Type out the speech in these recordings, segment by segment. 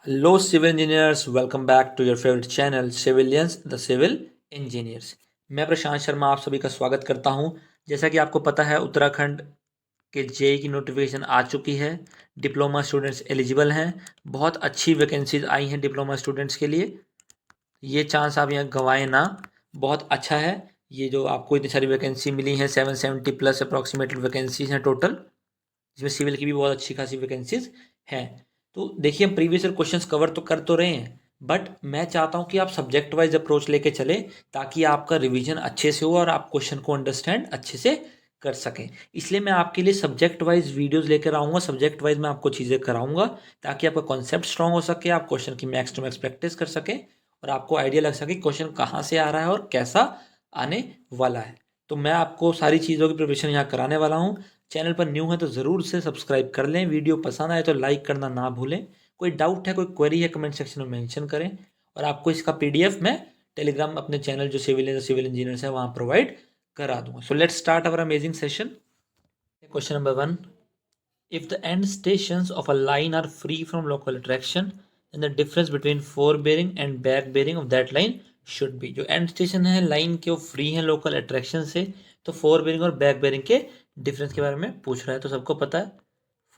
Hello, civil engineers. Welcome back to your favorite channel, Civilians, the Civil Engineers. मैं प्रशांत शर्मा आप सभी का स्वागत करता हूं। जैसा कि आपको पता है, उत्तराखंड के जेई की नोटिफिकेशन आ चुकी है। डिप्लोमा स्टूडेंट्स एलिजिबल हैं। बहुत अच्छी वैकेंसीज आई हैं डिप्लोमा स्टूडेंट्स के लिए। ये चांस आप यहाँ गंवाएं ना, बहुत अच्छा है। ये जो आपको इतनी सारी वैकेंसी मिली हैं, 770 प्लस अप्रॉक्सीमेटेड वैकेंसीज हैं टोटल, जिसमें सिविल की भी बहुत अच्छी खासी वैकेंसीज हैं। तो देखिए, हम प्रीवियस ईयर क्वेश्चंस कवर तो कर तो रहे हैं, बट मैं चाहता हूं कि आप सब्जेक्ट वाइज अप्रोच लेके चले, ताकि आपका रिवीजन अच्छे से हो और आप क्वेश्चन को अंडरस्टैंड अच्छे से कर सकें। इसलिए मैं आपके लिए सब्जेक्ट वाइज वीडियोस लेकर आऊँगा, सब्जेक्ट वाइज मैं आपको चीज़ें कराऊंगा, ताकि आपका कॉन्सेप्ट स्ट्रांग हो सके, आप क्वेश्चन की मैक्स टू मैक्स प्रैक्टिस कर सकें और आपको आइडिया लग सके क्वेश्चन कहाँ से आ रहा है और कैसा आने वाला है। तो मैं आपको सारी चीज़ों की प्रिपरेशन यहाँ कराने वाला हूँ। चैनल पर न्यू है तो ज़रूर से सब्सक्राइब कर लें। वीडियो पसंद आए तो लाइक करना ना भूलें। कोई डाउट है, कोई क्वेरी है, कमेंट सेक्शन में मेंशन करें। और आपको इसका पीडीएफ मैं टेलीग्राम अपने चैनल जो सिविल इंजीनियर्स है वहाँ प्रोवाइड करा दूंगा। So let's start our amazing session. Question number 1, if the end stations of a line are free from local attraction, then the difference between forebearing and back bearing of that line should be। जो and station है line के, वो free है local attraction से, तो fore bearing और back bearing के difference के बारे में पूछ रहा है। तो सबको पता है,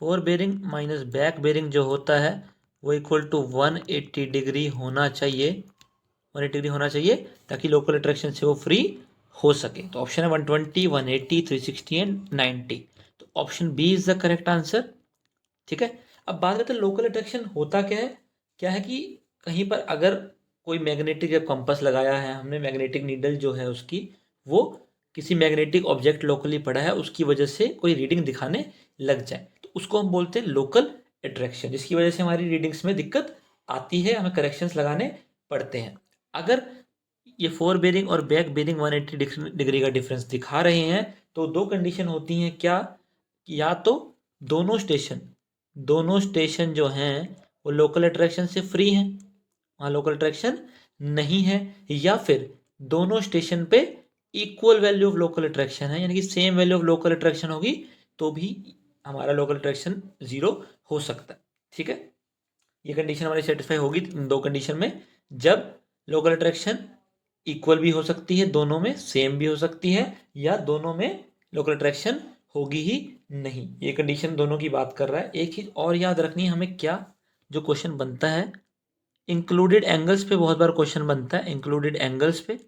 fore bearing minus back bearing जो होता है वो इक्वल टू 180 डिग्री होना चाहिए। 180 डिग्री होना चाहिए ताकि लोकल अट्रैक्शन से वो फ्री हो सके। तो ऑप्शन है 120, 180, 360 एंड 90। तो option B is the correct answer. ठीक है। अब बात करते हैं लोकल अट्रैक्शन होता क्या है। क्या है कि कहीं पर अगर कोई मैग्नेटिक जब कंपास लगाया है हमने, मैग्नेटिक नीडल जो है उसकी, वो किसी मैग्नेटिक ऑब्जेक्ट लोकली पड़ा है, उसकी वजह से कोई रीडिंग दिखाने लग जाए, तो उसको हम बोलते हैं लोकल अट्रैक्शन, जिसकी वजह से हमारी रीडिंग्स में दिक्कत आती है, हमें करेक्शंस लगाने पड़ते हैं। अगर ये फोर बेरिंग और बैक बेरिंग 180 डिग्री का डिफरेंस दिखा रहे हैं, तो दो कंडीशन होती हैं। क्या? या तो दोनों स्टेशन दोनों स्टेशन जो हैं वो लोकल अट्रैक्शन से फ्री हैं, वहाँ लोकल अट्रैक्शन नहीं है, या फिर दोनों स्टेशन पे equal value of local attraction है, यानी कि same value of local attraction होगी तो भी हमारा लोकल अट्रैक्शन जीरो हो सकता है। ठीक है। ये कंडीशन हमारी सेटिस्फाई होगी इन दो कंडीशन में, जब लोकल अट्रैक्शन इक्वल भी हो सकती है, दोनों में सेम भी हो सकती है, या दोनों में लोकल अट्रैक्शन होगी ही नहीं। ये कंडीशन दोनों की बात कर रहा है। एक चीज और याद रखनी है हमें, क्या जो क्वेश्चन बनता है इंक्लूडेड एंगल्स पे, बहुत बार क्वेश्चन बनता है इंक्लूडेड एंगल्स पे।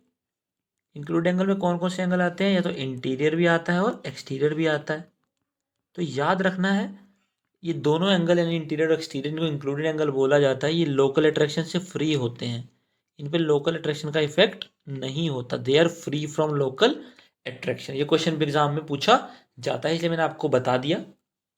इंक्लूडेड एंगल में कौन कौन से एंगल आते हैं? या तो इंटीरियर भी आता है और एक्सटीरियर भी आता है। तो याद रखना है, ये दोनों एंगल यानी इंटीरियर और एक्सटीरियर, इनको इंक्लूडेड एंगल बोला जाता है। ये लोकल अट्रैक्शन से फ्री होते हैं, इन पे लोकल अट्रैक्शन का इफेक्ट नहीं होता। They are free from local attraction. ये क्वेश्चन भी एग्जाम में पूछा जाता है, इसलिए मैंने आपको बता दिया।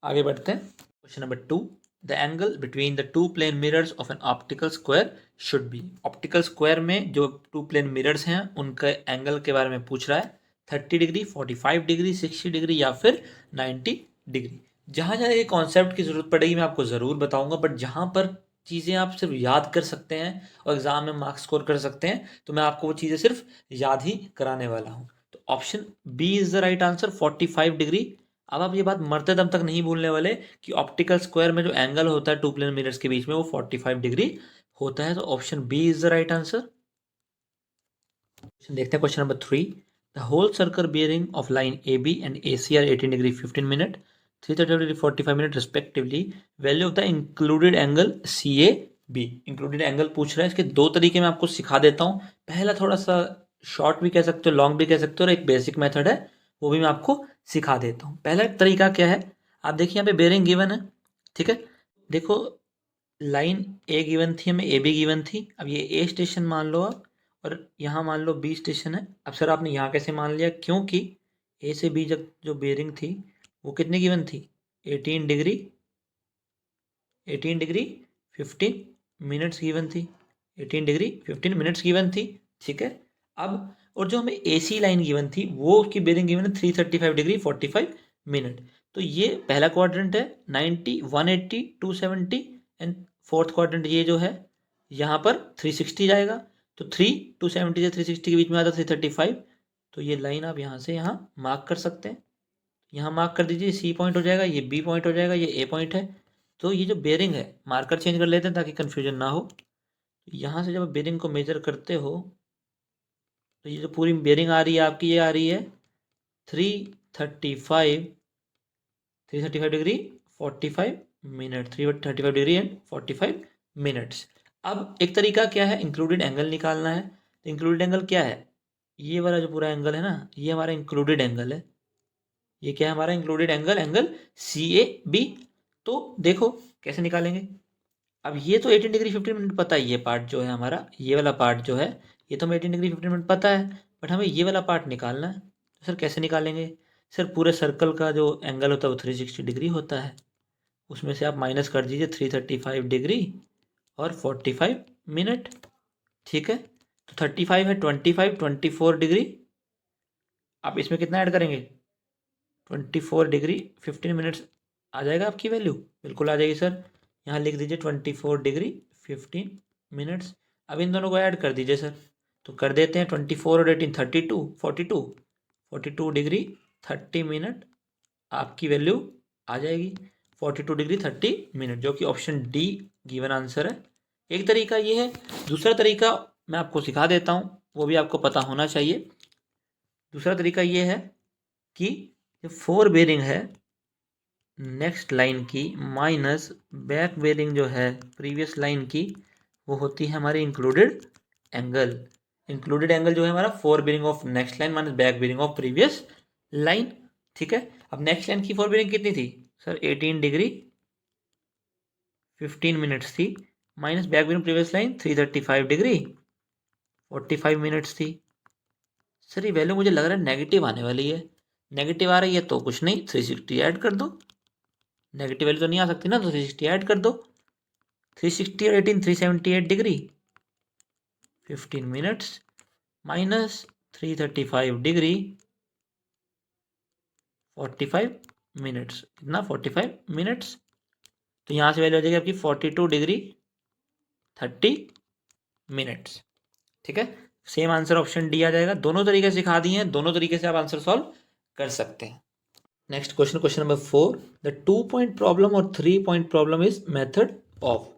आगे बढ़ते हैं। Question number 2, the angle between the two plane mirrors of an optical square should be. Optical square में जो टू प्लेन मिरर्स हैं उनके एंगल के बारे में पूछ रहा है। 30 डिग्री, 45 डिग्री, 60 डिग्री या फिर 90 डिग्री। जहाँ जहाँ ये कॉन्सेप्ट की ज़रूरत पड़ेगी मैं आपको ज़रूर बताऊंगा, बट जहाँ पर चीज़ें आप सिर्फ याद कर सकते हैं और एग्जाम में मार्क्स स्कोर कर सकते हैं, तो मैं आपको वो चीज़ें सिर्फ याद ही कराने वाला हूँ। तो option B is the right answer, 45 degree. अब आप ये बात मरते दम तक नहीं भूलने वाले कि ऑप्टिकल स्क्वायर में जो एंगल होता है टू प्लेन मिरर्स के बीच में, वो 45 डिग्री होता है। तो option B is the right answer. देखते हैं question number 3, the whole circle bearing of line A B and A C are 18 degree 15 minute, 330 degree 45 minute respectively. Value of the included angle C A B. Included angle पूछ रहा है, इसके दो तरीके मैं आपको सिखा देता हूँ। पहला थोड़ा सा शॉर्ट भी कह सकते हो, लॉन्ग भी कह सकते हो, और एक बेसिक मेथड है वो भी मैं आपको सिखा देता हूँ। पहला तरीका क्या है, आप देखिए यहाँ पे बेयरिंग गिवन है। ठीक है। देखो, लाइन ए गिवन थी हमें, ए बी गिवन थी। अब ये ए स्टेशन मान लो आप, और यहाँ मान लो बी स्टेशन है। अब सर आपने यहाँ कैसे मान लिया? क्योंकि ए से बी जब जो बेरिंग थी वो कितनी गिवन थी? 18 डिग्री 15 मिनट्स गिवन थी। 18 डिग्री 15 मिनट्स गिवन थी। ठीक है। अब और जो हमें ए सी लाइन गिवन थी वो उसकी बेरिंग गिवन है 335 डिग्री 45 मिनट। तो ये पहला क्वाड्रेंट है 90, 180, 270, एंड फोर्थ क्वाड्रेंट ये जो है यहाँ पर 360 जाएगा। तो 270 से 360 के बीच में आता 335। तो ये लाइन आप यहाँ से यहाँ मार्क कर सकते हैं। यहाँ मार्क कर दीजिए, सी पॉइंट हो जाएगा, ये बी पॉइंट हो जाएगा, ये ए पॉइंट है। तो ये जो बेरिंग है, मार्कर चेंज कर लेते हैं ताकि कन्फ्यूजन ना हो। यहाँ से जब बेरिंग को मेजर करते हो तो ये जो पूरी बेरिंग आ रही है आपकी, ये आ रही है 335 degree 45 minute, 335 degree and 45 minutes. अब एक तरीका क्या है, इंक्लूडेड एंगल निकालना है। तो इंक्लूडेड एंगल क्या है, ये वाला जो पूरा एंगल है ना, ये हमारा इंक्लूडेड एंगल है। ये क्या है हमारा इंक्लूडेड एंगल, एंगल CAB। तो देखो कैसे निकालेंगे। अब ये तो 18 डिग्री 15 मिनट पता है, ये पार्ट जो है हमारा, ये वाला पार्ट जो है, ये तो हमें 18 डिग्री 15 मिनट पता है, बट हमें ये वाला पार्ट निकालना है। तो सर कैसे निकालेंगे, सर पूरे सर्कल का जो एंगल होता है वो 360 डिग्री होता है, उसमें से आप माइनस कर दीजिए 335 डिग्री और 45 मिनट। ठीक है, तो 35 है, 25, 24 डिग्री। आप इसमें कितना ऐड करेंगे, 24 डिग्री 15 मिनट्स आ जाएगा आपकी वैल्यू, बिल्कुल आ जाएगी सर। यहाँ लिख दीजिए 24 डिग्री 15 मिनट्स। अब इन दोनों को ऐड कर दीजिए सर, तो कर देते हैं 24 और 18 32 42 डिग्री 30 मिनट आपकी वैल्यू आ जाएगी, 42 डिग्री 30 मिनट, जो कि ऑप्शन डी गिवन आंसर है। एक तरीका ये है। दूसरा तरीका मैं आपको सिखा देता हूँ, वो भी आपको पता होना चाहिए। दूसरा तरीका ये है कि जो 4 बेरिंग है नेक्स्ट लाइन की माइनस बैक बेरिंग जो है प्रीवियस लाइन की, वो होती है हमारी इंक्लूडेड एंगल। इंक्लूडेड एंगल जो है हमारा 4 bearing of next line minus back bearing of previous line. ठीक है, अब नेक्स्ट लाइन की 4 बेरिंग कितनी थी सर, 18 डिग्री 15 मिनट्स थी, minus back bearing previous line 335 degree 45 minutes थी। सर ये वैल्यू मुझे लग रहा है नेगेटिव आने वाली है। नेगेटिव आ रही है तो कुछ नहीं, 360 ऐड कर दो। नेगेटिव वैल्यू तो नहीं आ सकती ना, तो 360 ऐड कर दो। 360 और 18 378 degree 15 minutes minus 335 degree 45 minutes, कितना 45 मिनट्स। तो यहाँ से वैल्यू आ जाएगी आपकी 42 डिग्री 30 मिनट्स। ठीक है, सेम आंसर ऑप्शन डी आ जाएगा। दोनों तरीके सिखा दिए हैं, दोनों तरीके से आप आंसर सॉल्व कर सकते हैं। Next question, question number 4, the 2 point problem और 3 point problem is method of.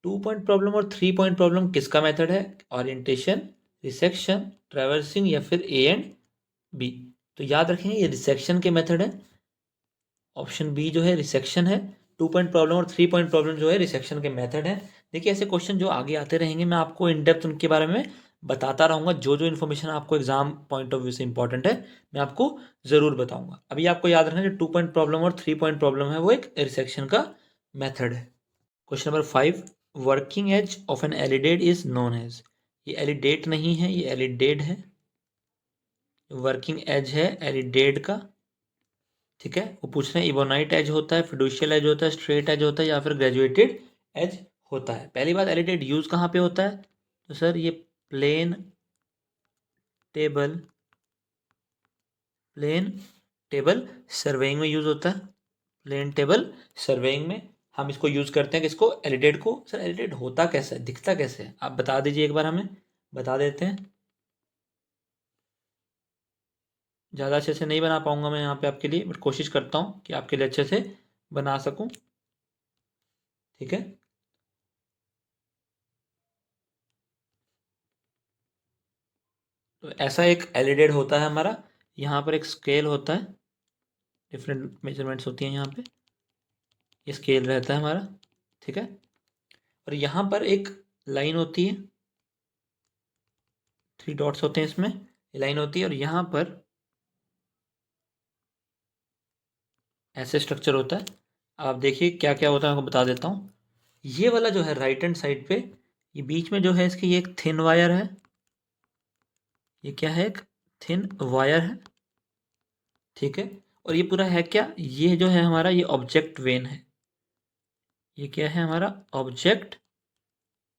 2 point problem और 3 पॉइंट प्रॉब्लम किसका मेथड है, ओरिएंटेशन, रिसेक्शन, ट्रैवर्सिंग या फिर ए एंड बी। तो याद रखेंगे ये रिसेक्शन के मेथड है, ऑप्शन बी जो है रिसेक्शन है। 2 पॉइंट प्रॉब्लम और 3 पॉइंट प्रॉब्लम जो है रिसेक्शन के मेथड है। देखिए ऐसे क्वेश्चन जो आगे आते रहेंगे, मैं आपको इन डेप्थ उनके बारे में बताता रहूँगा। जो जो इन्फॉर्मेशन आपको एग्जाम पॉइंट ऑफ व्यू से इंपॉर्टेंट है मैं आपको ज़रूर बताऊंगा। अभी आपको याद रखना जो 2 पॉइंट प्रॉब्लम और 3 पॉइंट प्रॉब्लम है वो एक रिसेक्शन का मेथड है। Question number 5, working edge of an alidade is known as. ये एलिडेट नहीं है, ये एलिडेट है। वर्किंग एज है एलिडेट का। ठीक है, वो पूछ रहे हैं इबोनाइट एज होता है, फिडुशियल एज होता है, स्ट्रेट एज होता है या फिर ग्रेजुएटेड एज होता है। पहली बात, एलिडेट यूज कहाँ पे होता है, तो सर ये प्लेन टेबल सर्वेइंग में यूज होता है। प्लेन टेबल सर्वेइंग में हम इसको यूज करते हैं, किसको, एलिडेट को। सर एलिडेट होता कैसे है, दिखता कैसे है, आप बता दीजिए एक बार, हमें बता देते हैं। ज़्यादा अच्छे से नहीं बना पाऊंगा मैं यहाँ पे आपके लिए, बट कोशिश करता हूँ कि आपके लिए अच्छे से बना सकूँ। ठीक है, तो ऐसा एक एलिडेट होता है हमारा। यहाँ पर एक स्केल होता है, डिफरेंट मेजरमेंट्स होती हैं यहाँ पे, ये स्केल रहता है हमारा। ठीक है, और यहाँ पर एक लाइन होती है, 3 डॉट्स होते हैं इसमें, ये लाइन होती है, और यहाँ पर ऐसे स्ट्रक्चर होता है। आप देखिए क्या क्या होता है, आपको बता देता हूँ। ये वाला जो है राइट हैंड साइड पे, ये बीच में जो है इसकी ये एक थिन वायर है। ये क्या है, एक थिन वायर है। ठीक है, और ये पूरा है क्या, ये जो है हमारा ये ऑब्जेक्ट वेन है। ये क्या है हमारा ऑब्जेक्ट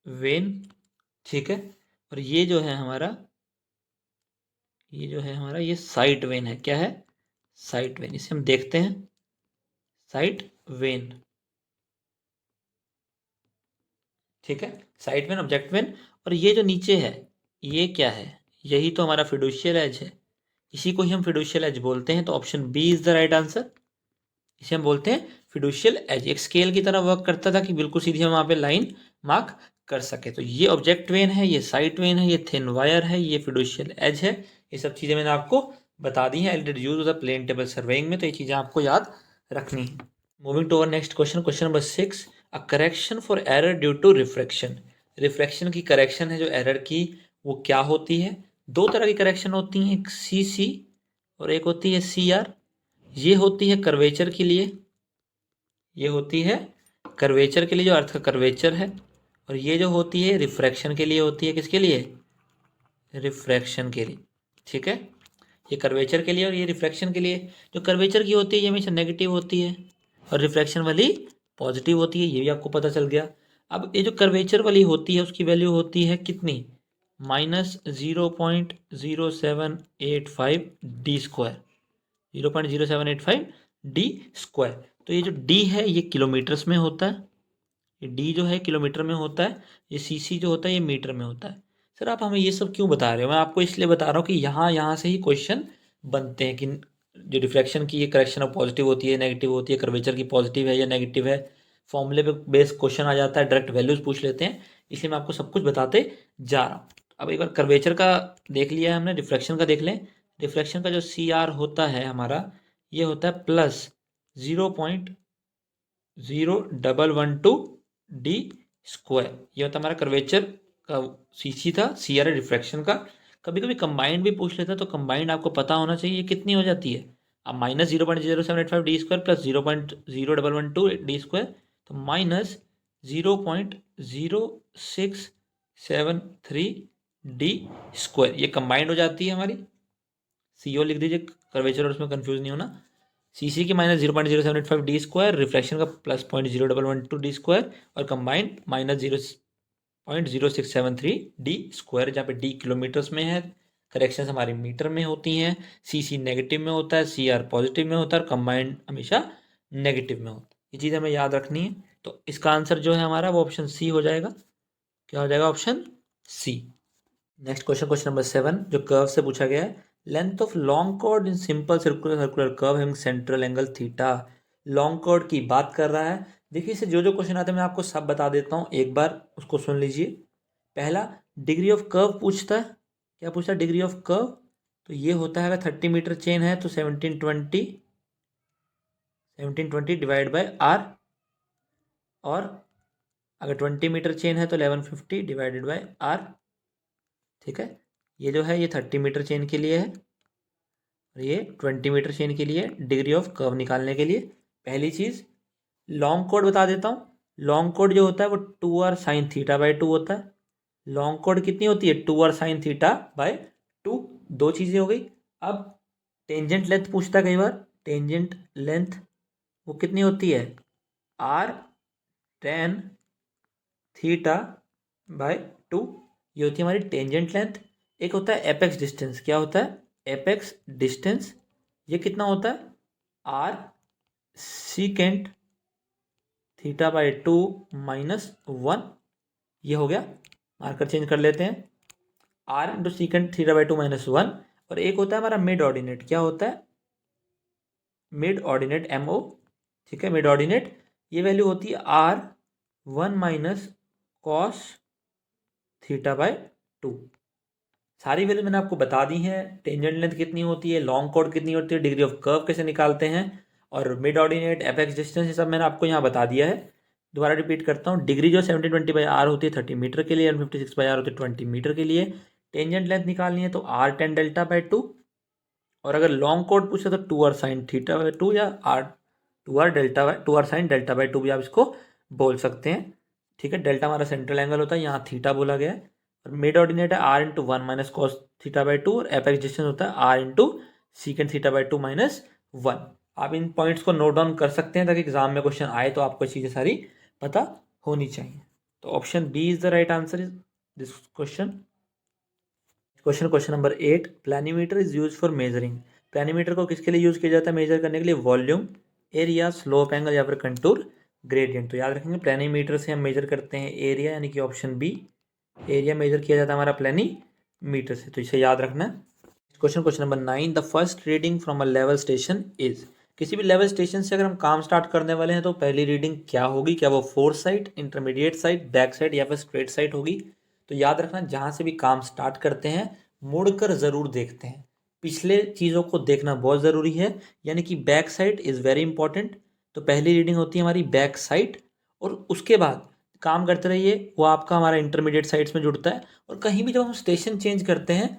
वेन। ठीक है, और ये जो है हमारा, ये जो है हमारा ये साइट वेन है। क्या है, साइट वेन, इसे हम देखते हैं, साइट वेन। ठीक है, साइट वेन, ऑब्जेक्ट वेन। और ये जो नीचे है ये क्या है, यही तो हमारा फिडुशियल एज है, इसी को ही हम फिडुशियल एज बोलते हैं। तो option B is the right answer, इसे हम बोलते हैं फिडुशियल एज, एक स्केल की तरह वर्क करता था कि बिल्कुल सीधी हम वहाँ पे लाइन मार्क कर सके। तो ये ऑब्जेक्ट वेन है, ये साइट वेन है, ये थिन वायर है, ये फिडुशियल एज है। ये सब चीज़ें मैंने आपको बता दी हैं एल्डेड use of the plane table surveying में, तो ये चीज़ें आपको याद रखनी है। Moving to our next question, question number 6, a correction for error due to refraction. Refraction की करेक्शन है जो एरर की, वो क्या होती है? दो तरह की करेक्शन होती हैं, एक CC और एक होती है CR। ये होती है कर्वेचर के लिए, ये होती है कर्वेचर के लिए, जो अर्थ का कर्वेचर है। और ये जो होती है रिफ्रैक्शन के लिए होती है, किसके लिए? रिफ्रैक्शन के लिए, ठीक है। ये कर्वेचर के लिए और ये रिफ्रैक्शन के लिए। जो कर्वेचर की होती है ये हमेशा नेगेटिव होती है और रिफ्रैक्शन वाली पॉजिटिव होती है, ये भी आपको पता चल गया। अब ये जो कर्वेचर वाली होती है उसकी वैल्यू होती है कितनी? -0.0785 d², 0.0785 d²। तो ये जो d है ये किलोमीटर्स में होता है, ये d जो है किलोमीटर में होता है, ये cc जो होता है ये मीटर में होता है। सर आप हमें ये सब क्यों बता रहे हो? मैं आपको इसलिए बता रहा हूँ कि यहाँ से ही क्वेश्चन बनते हैं कि जो रिफ्लेक्शन की ये करेक्शन ऑफ पॉजिटिव होती है, नेगेटिव होती है, कर्वेचर की पॉजिटिव है या नेगेटिव है, फॉर्मूले पे बेस्ड क्वेश्चन आ जाता है, डायरेक्ट वैल्यूज पूछ लेते हैं, इसलिए मैं आपको सब कुछ बताते जा रहा हूँ। अब एक बार कर्वेचर का देख लिया है हमने, रिफ्लेक्शन का देख लें। रिफ्लेक्शन का जो CR होता है हमारा, ये होता है +0.0112 d²। ये होता है हमारा कर्वेचर का CC था, CR है रिफ्रैक्शन का। कभी कभी कंबाइंड भी पूछ लेता है, तो कंबाइंड आपको पता होना चाहिए कितनी हो जाती है। अब -0.0785 d² +0.0112 d², तो -0.0673 d², ये कंबाइंड हो जाती है हमारी। CO लिख दीजिए कर्वेचर और उसमें कंफ्यूज नहीं होना। CC की -0.0785 d², रिफ्लेक्शन का +0.0112 d² और कंबाइंड -0.0673 d², जहाँ पे d किलोमीटर्स में है, करेक्शंस हमारी मीटर में होती हैं, CC नेगेटिव में होता है, CR पॉजिटिव में होता है और कंबाइंड हमेशा नेगेटिव में होता है। ये चीज़ हमें याद रखनी है। तो इसका आंसर जो है हमारा वो ऑप्शन C हो जाएगा। क्या हो जाएगा? Option C। Next question, question number 7, जो कर्व से पूछा गया है। Length of long chord in simple circular curve having central angle theta. Long chord की बात कर रहा है। देखिए इसे जो क्वेश्चन आते हैं मैं आपको सब बता देता हूँ, एक बार उसको सुन लीजिए। पहला, डिग्री ऑफ कर्व पूछता है। क्या पूछता है? Degree of curve. तो ये होता है, अगर 30 मीटर चेन है तो 1720 डिवाइड बाय R, और अगर 20 मीटर चेन है तो 1150 डिवाइडेड बाय R, ठीक है। ये जो है ये 30 मीटर चेन के लिए है और ये 20 मीटर चेन के लिए, डिग्री ऑफ कर्व निकालने के लिए। पहली चीज़ लॉन्ग कोड बता देता हूँ। लॉन्ग कोड जो होता है वो 2r sin θ/2 होता है। लॉन्ग कोड कितनी होती है? 2r sin θ/2। दो चीज़ें हो गई। अब टेंजेंट लेंथ पूछता है कई बार। टेंजेंट लेंथ वो कितनी होती है? r tan θ/2, ये होती है हमारी टेंजेंट लेंथ। एक होता है एपेक्स डिस्टेंस। क्या होता है? Apex distance. ये कितना होता है? r secant θ/2 -1। ये हो गया, मार्कर चेंज कर लेते हैं। r into secant θ/2 -1। और एक होता है हमारा मिड ऑर्डिनेट। क्या होता है? मिड ऑर्डिनेट, MO, ठीक है। मिड ऑर्डिनेट ये वैल्यू होती है r1 cos θ/2। सारी वैल्यू मैंने आपको बता दी हैं। टेंजेंट लेंथ कितनी होती है, लॉन्ग कॉर्ड कितनी होती है, डिग्री ऑफ कर्व कैसे निकालते हैं, और मिड ऑर्डिनेट, एपेक्स डिस्टेंस, ये सब मैंने आपको यहाँ बता दिया है। दोबारा रिपीट करता हूँ। डिग्री जो 1720/r होती है 30 मीटर के लिए, 156/r होती है 20 मीटर के लिए। टेंजेंट लेंथ निकालनी है तो r tan δ/2, और अगर लॉन्ग कॉर्ड पूछे तो 2r sin θ/2 या r sin δ/2 भी आप इसको बोल सकते हैं, ठीक है। डेल्टा हमारा सेंट्रल एंगल होता है, यहाँ थीटा बोला गया है। और मिड ऑर्डिनेट है r इंटू 1 - cos θ/2, और एपेक्स डिस्टेंस होता है r इंटू secant θ/2 -1। आप इन पॉइंट्स को नोट डाउन कर सकते हैं ताकि एग्जाम में क्वेश्चन आए तो आपको चीज़ें सारी पता होनी चाहिए। तो option B is the right answer is this question. Question number 8, planimeter is use for measuring. Planimeter को किसके लिए यूज किया जाता है मेजर करने के लिए? वॉल्यूम, एरिया, स्लोप एंगल या फिर कंटूर ग्रेडियंट। तो याद रखेंगे प्लानीमीटर से हम मेजर करते हैं एरिया, यानी कि ऑप्शन बी, एरिया मेजर किया जाता है हमारा प्लानीमीटर से, तो इसे याद रखना। Question number 9, the first reading from a level station is. किसी भी लेवल स्टेशन से अगर हम काम स्टार्ट करने वाले हैं तो पहली रीडिंग क्या होगी, क्या वो fourth side, intermediate side, back side या फिर स्ट्रेट साइड होगी। तो याद रखना, जहाँ से भी काम स्टार्ट करते हैं मुड़कर ज़रूर देखते हैं, पिछले चीज़ों को देखना बहुत ज़रूरी है, यानी कि back side is very important. तो पहली रीडिंग होती है हमारी बैक साइड, और उसके बाद काम करते रहिए, वो आपका हमारा इंटरमीडिएट साइड्स में जुड़ता है। और कहीं भी जब हम स्टेशन चेंज करते हैं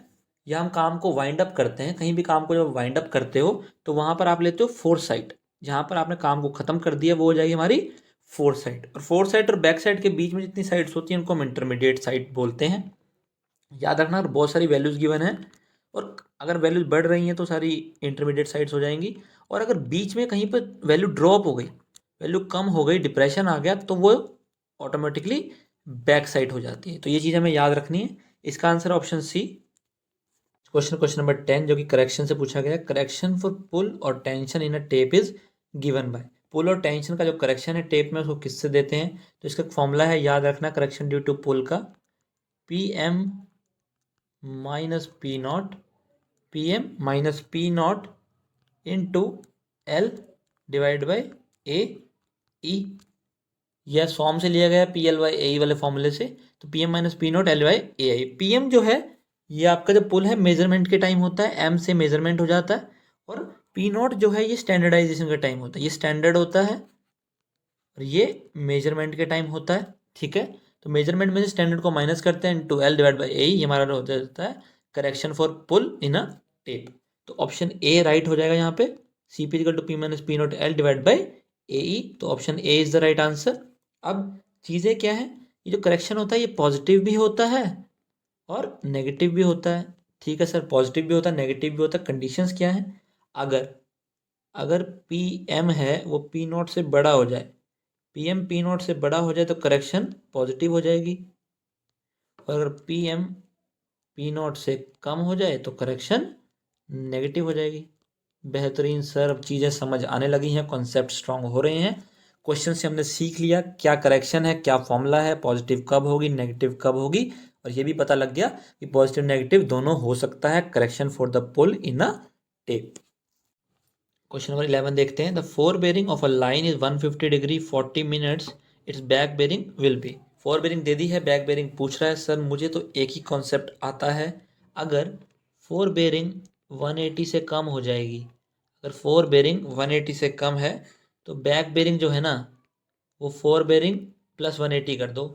या हम काम को वाइंड अप करते हैं, कहीं भी काम को जब वाइंड अप करते हो तो वहाँ पर आप लेते हो फोर्थ साइड, जहाँ पर आपने काम को ख़त्म कर दिया वो हो जाएगी हमारी फोर्थ साइड। और फोर्थ साइड और बैक साइड के बीच में जितनी साइड्स होती हैं उनको हम इंटरमीडिएट साइड बोलते हैं। याद रखना, और बहुत सारी वैल्यूज़ गिवन है, और अगर वैल्यूज बढ़ रही हैं तो सारी इंटरमीडिएट साइड्स हो जाएंगी, और अगर बीच में कहीं पर वैल्यू ड्रॉप हो गई, वैल्यू कम हो गई, डिप्रेशन आ गया, तो वो ऑटोमेटिकली बैक साइड हो जाती है। तो ये चीज़ हमें याद रखनी है। इसका answer option C. Question number 10 जो कि करेक्शन से पूछा गया, करेक्शन फॉर पुल और tension in a tape is given by. Pull और टेंशन का जो करेक्शन है टेप में उसको किससे देते हैं, तो इसका फॉर्मूला है, याद रखना, करेक्शन ड्यू टू पुल का P M minus P naught, P M minus P naught into L divide by A E. यह फॉर्म से लिया गया है पी एल बाई ए वाले फॉर्मूले से। तो P M minus P not L by A I. P M जो है ये आपका जो पुल है मेजरमेंट के टाइम होता है, एम से मेजरमेंट हो जाता है, और पी नॉट जो है ये स्टैंडर्डाइजेशन का टाइम होता है, ये स्टैंडर्ड होता है और ये मेजरमेंट के टाइम होता है। ठीक है, तो मेजरमेंट में से स्टैंडर्ड को माइनस करते हैं, into L divide by A, ये हमारा हो जाता है correction for pull in a tape. तो ऑप्शन ए राइट हो जाएगा यहाँ पे, C P equal to P minus P not L divide by A E. तो option A is the right answer. अब चीज़ें क्या है, ये जो करेक्शन होता है ये पॉजिटिव भी होता है और नेगेटिव भी होता है। ठीक है सर, पॉजिटिव भी होता है नेगेटिव भी होता है। कंडीशंस क्या है, अगर अगर पी एम है वो पी नॉट से बड़ा हो जाए, पी एम पी नॉट से बड़ा हो जाए तो करेक्शन पॉजिटिव हो जाएगी, और अगर पी एम पी नॉट से कम हो जाए तो करेक्शन नेगेटिव हो जाएगी। बेहतरीन सर, अब चीज़ें समझ आने लगी हैं, कॉन्सेप्ट स्ट्रांग हो रहे हैं। क्वेश्चन से हमने सीख लिया क्या करेक्शन है, क्या फॉर्मूला है, पॉजिटिव कब होगी, नेगेटिव कब होगी, और ये भी पता लग गया कि पॉजिटिव नेगेटिव दोनों हो सकता है correction for the pull in a tape. Question number 11 देखते हैं, the fore bearing of a line is 150 degree 40 minutes, it's back bearing will be. Fore bearing दे दी है, बैक बेरिंग पूछ रहा है। सर मुझे तो एक ही कॉन्सेप्ट आता है, अगर फोर बेरिंग 180 से कम हो जाएगी, अगर फोर बेरिंग 180 से कम है तो बैक बेरिंग जो है ना वो फोर बेरिंग प्लस 180 कर दो।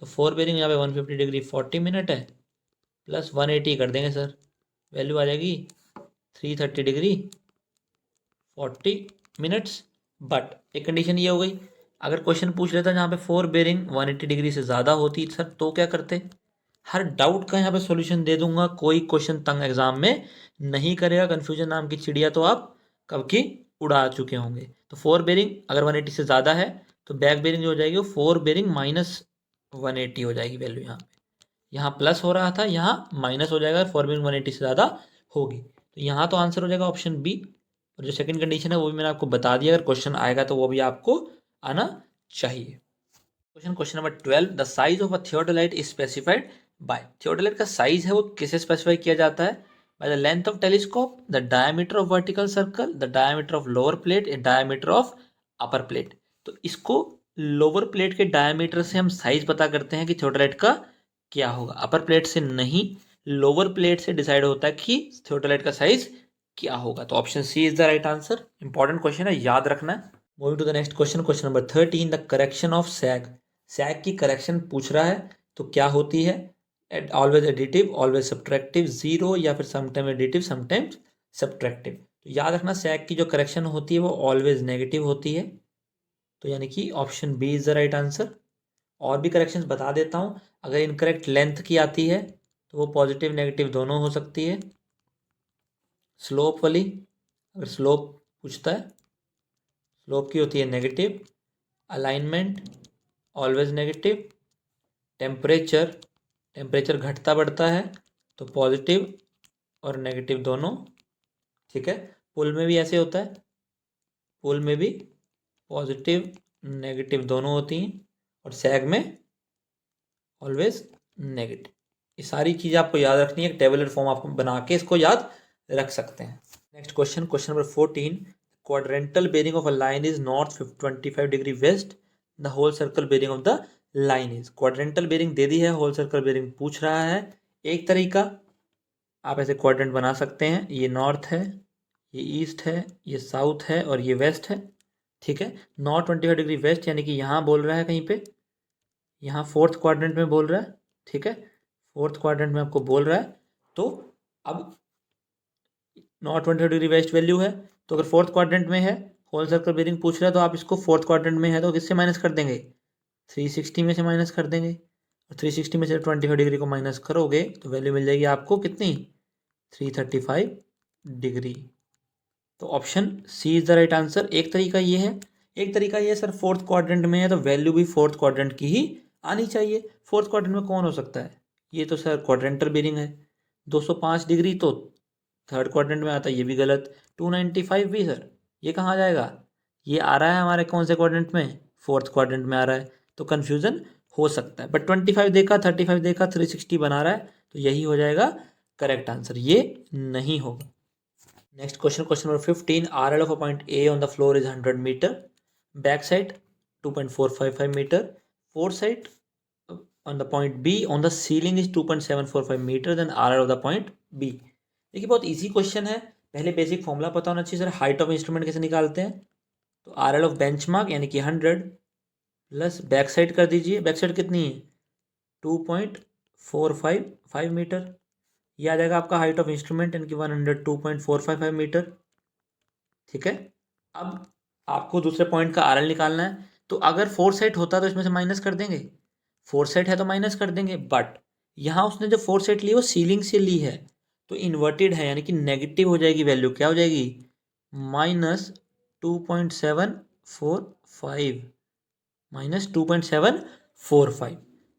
तो फोर बेरिंग यहाँ पे 150 डिग्री 40 मिनट है, प्लस 180 कर देंगे सर, वैल्यू आ जाएगी 330 डिग्री 40 मिनट्स। बट एक कंडीशन ये हो गई, अगर क्वेश्चन पूछ लेता जहाँ पे फोर बेरिंग 180 डिग्री से ज़्यादा होती सर तो क्या करते। हर डाउट का यहाँ पे सॉल्यूशन दे दूंगा, कोई क्वेश्चन तंग एग्जाम में नहीं करेगा। कन्फ्यूजन नाम की चिड़िया तो आप कब की उड़ा चुके होंगे। तो फोर बेरिंग अगर 180 से ज़्यादा है तो बैक बेरिंग जो हो जाएगी वो फोर बेरिंग माइनस 180 हो जाएगी वैल्यू। यहाँ पे यहाँ प्लस हो रहा था, यहाँ माइनस हो जाएगा, फोर बेरिंग 180 से ज़्यादा होगी। तो यहाँ तो आंसर हो जाएगा ऑप्शन बी। और जो सेकंड कंडीशन है वो भी मैंने आपको बता दिया, अगर क्वेश्चन आएगा तो वो भी आपको आना चाहिए। Question number 12, the size of a theodolite is specified by. Theodolite का साइज है वो किसे स्पेसिफाई किया जाता है, by the length of telescope, the diameter of vertical circle, the diameter of lower plate, diameter of upper plate. तो इसको lower plate के डायमीटर से हम साइज पता करते हैं कि थियोडोलाइट का क्या होगा, अपर प्लेट से नहीं, लोअर प्लेट से डिसाइड होता है कि थियोडोलाइट का साइज क्या होगा। तो option C is the right answer. Important question है, याद रखना है। Moving to the next question, question number 13, the correction of sag. Sag की करेक्शन पूछ रहा है तो क्या होती है, always additive, always subtractive, zero, या फिर समटाइम एडिटिव समटाइम्स सब्ट्रैक्टिव। तो याद रखना सैग की जो करेक्शन होती है वो ऑलवेज नेगेटिव होती है, तो यानी कि option B is the right answer. और भी करेक्शंस बता देता हूँ, अगर इनकरेक्ट लेंथ की आती है तो वो पॉजिटिव नेगेटिव दोनों हो सकती है। स्लोप वाली, अगर स्लोप पूछता है, स्लोप की होती है negative. Alignment always negative. Temperature, temperature घटता बढ़ता है तो पॉजिटिव और नेगेटिव दोनों। ठीक है, पुल में भी ऐसे होता है, पुल में भी पॉजिटिव नेगेटिव दोनों होती हैं, और सैग में ऑलवेज नेगेटिव। ये सारी चीज़ें आपको याद रखनी है, टेबुलर फॉर्म आपको बना के इसको याद रख सकते हैं। Next question, question number 14, quadrantal bearing of a line is north 25 degree west, the whole circle bearing of the line is. Quadrantal bearing दे दी है, होल सर्कल बेरिंग पूछ रहा है। एक तरीका आप ऐसे क्वाड्रेंट बना सकते हैं, ये नॉर्थ है, ये ईस्ट है, ये साउथ है और ये वेस्ट है। ठीक है, नॉर्थ 25 डिग्री वेस्ट यानी कि यहाँ बोल रहा है कहीं पे, यहाँ फोर्थ क्वाड्रेंट में बोल रहा है। ठीक है, फोर्थ क्वाड्रेंट में आपको बोल रहा है। तो अब नॉर्थ 25 डिग्री वेस्ट वैल्यू है, तो अगर फोर्थ क्वाड्रेंट में है, होल सर्कल बेरिंग पूछ रहा है, तो आप इसको फोर्थ क्वाड्रेंट में है तो किससे माइनस कर देंगे, 360 में से माइनस कर देंगे। और 360 में से 25 डिग्री को माइनस करोगे तो वैल्यू मिल जाएगी आपको कितनी, 335 डिग्री। तो option C is the right answer. एक तरीका ये है, एक तरीका ये सर फोर्थ क्वाड्रेंट में है तो वैल्यू भी फोर्थ क्वाड्रेंट की ही आनी चाहिए। फोर्थ क्वाड्रेंट में कौन हो सकता है, ये तो सर क्वाड्रेंटल बेरिंग है। 205 डिग्री तो थर्ड क्वाड्रेंट में आता है, ये भी गलत। 295 भी सर, ये कहाँ आ जाएगा, ये आ रहा है हमारे कौन से क्वाड्रेंट में, फोर्थ क्वाड्रेंट में आ रहा है। तो कन्फ्यूजन हो सकता है, बट 25 देखा, 35 देखा, 360 बना रहा है, तो यही हो जाएगा करेक्ट आंसर, ये नहीं होगा। Next question, question number 15, RL of a point A on the floor is 100 metre, back sight 2.455 metre, fore sight on the point B on the ceiling is 2.745 metre, then RL of the point B। देखिए बहुत easy question है, पहले basic formula पता होना चाहिए sir, height of instrument कैसे निकालते हैं। तो RL ऑफ बेंचमार्क यानी कि 100 प्लस बैक साइड कर दीजिए, बैक साइड कितनी है 2.455 मीटर, ये आ जाएगा आपका हाइट ऑफ इंस्ट्रूमेंट यानी कि 102.455 मीटर। ठीक है, अब आपको दूसरे पॉइंट का RL निकालना है, तो अगर फोर साइड होता तो इसमें से माइनस कर देंगे, फोर साइड है तो माइनस कर देंगे, बट यहाँ उसने जो फोर साइड ली वो सीलिंग से ली है, तो इन्वर्टेड है यानी कि नेगेटिव हो जाएगी वैल्यू, क्या हो जाएगी -2.745, -2.745।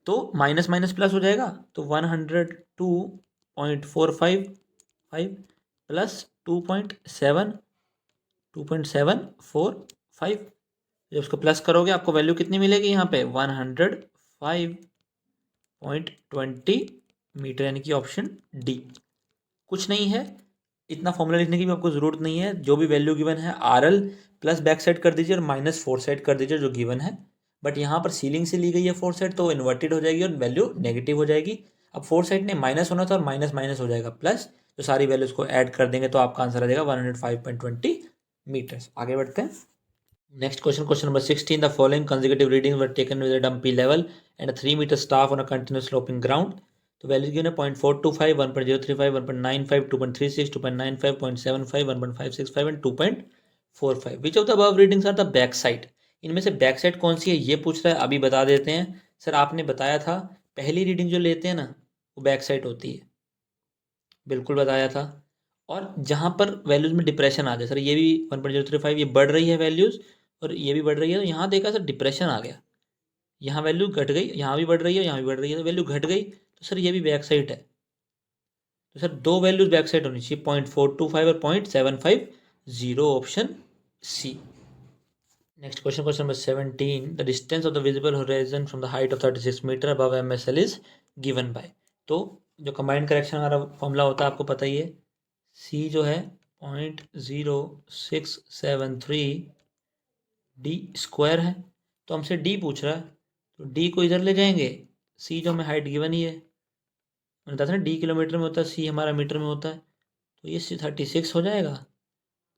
तो माइनस माइनस प्लस हो जाएगा, तो 102.455 प्लस 2.745, जब उसको प्लस करोगे आपको वैल्यू कितनी मिलेगी यहाँ पे 105.20 मीटर, यानी कि ऑप्शन डी। कुछ नहीं है, इतना फॉर्मूला लिखने की भी आपको ज़रूरत नहीं है, जो भी वैल्यू गिवन है RL प्लस बैक साइड कर दीजिए और माइनस फोर साइड कर दीजिए जो गिवन है। बट यहाँ पर सीलिंग से ली गई है फोर साइड, तो इन्वर्टेड हो जाएगी और वैल्यू नेगेटिव हो जाएगी। अब फोर साइड ने माइनस होना था और माइनस माइनस हो जाएगा प्लस, तो सारी वैल्यूज को ऐड कर देंगे तो आपका आंसर आ जाएगा 105.20 मीटर्स। आगे बढ़ते हैं, next question, question number 16, the following consecutive readings were taken with a dumpy level and 3 metre staff on a continuous sloping ground. तो वैल्यूज गिवन है 0.425, 1.035, 1.95, 2.36, 2.95, 0.75, 1.565 and 2.45। Which of the above readings are the back sight, इनमें से back side कौन सी है ये पूछ रहा है, अभी बता देते हैं। सर आपने बताया था पहली रीडिंग जो लेते हैं ना वो बैक साइड होती है, बिल्कुल बताया था। और जहाँ पर वैल्यूज़ में डिप्रेशन आ जाए, सर ये भी 1.035 ये बढ़ रही है वैल्यूज़ और ये भी बढ़ रही है, तो यहाँ देखा सर डिप्रेशन आ गया, यहाँ वैल्यू घट गई, यहाँ भी बढ़ रही है, यहाँ भी बढ़ रही है, तो वैल्यू घट गई, तो सर ये भी बैक साइड है। तो सर दो वैल्यूज बैक साइड होनी चाहिए, 0.425 और 0.750, option C. Next question, question number 17, the distance of the visible horizon from the height of 36 metre above MSL is given by. तो जो कंबाइंड करेक्शन हमारा फॉर्मूला होता है आपको पता ही है, सी जो है 0.0673 डी स्क्वायर है, तो हमसे डी पूछ रहा है, तो डी को इधर ले जाएंगे, सी जो हमें हाइट गिवन ही है, मैंने बताया था ना डी किलोमीटर में होता है, सी हमारा मीटर में होता है, तो ये 36 हो जाएगा,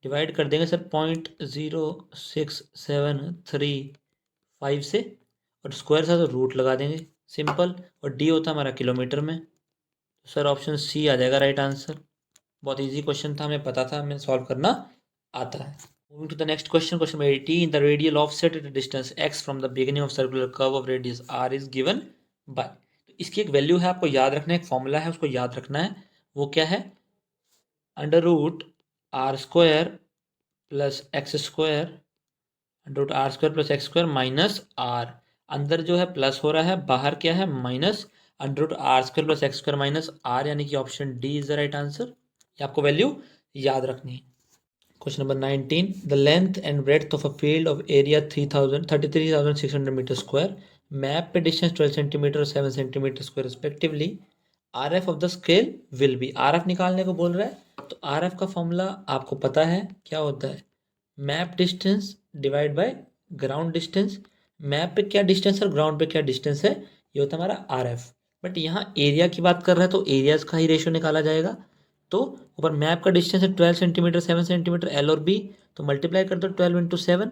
डिवाइड कर देंगे सर 0.0673 से, और स्क्वायर था तो रूट लगा देंगे, सिंपल, और डी होता है हमारा किलोमीटर में, तो सर ऑप्शन सी आ जाएगा राइट आंसर। बहुत इजी क्वेश्चन था, हमें पता था, हमें सॉल्व करना आता है। Moving to the next question, question number 18, the radial offset at distance x from the beginning of circular curve of radius r is given by. तो इसकी एक वैल्यू है, आपको याद रखना है, एक फॉर्मूला है उसको याद रखना है, वो क्या है, under root R square plus X square, under root R square plus X square minus R, अंदर जो है प्लस हो रहा है, बाहर क्या है minus, under root R square plus X square minus R, यानी कि option D is the right answer. ये आपको वैल्यू याद रखनी है। Question number 19, the length and breadth of a field of area 33,600 metre square, map पे distance 12 centimetre और 7 centimetre square respectively, R F of the scale will be. R F निकालने को बोल रहा है, तो आर एफ का फॉर्मूला आपको पता है क्या होता है, map distance divide by ground distance. Map पे क्या डिस्टेंस है और ग्राउंड पे क्या डिस्टेंस है, ये होता है हमारा आर एफ। बट यहाँ एरिया की बात कर रहा है तो एरियाज का ही रेशियो निकाला जाएगा। तो ऊपर मैप का डिस्टेंस है 12 सेंटीमीटर, 7 सेंटीमीटर, एल और बी, तो मल्टीप्लाई कर दो 12 × 7,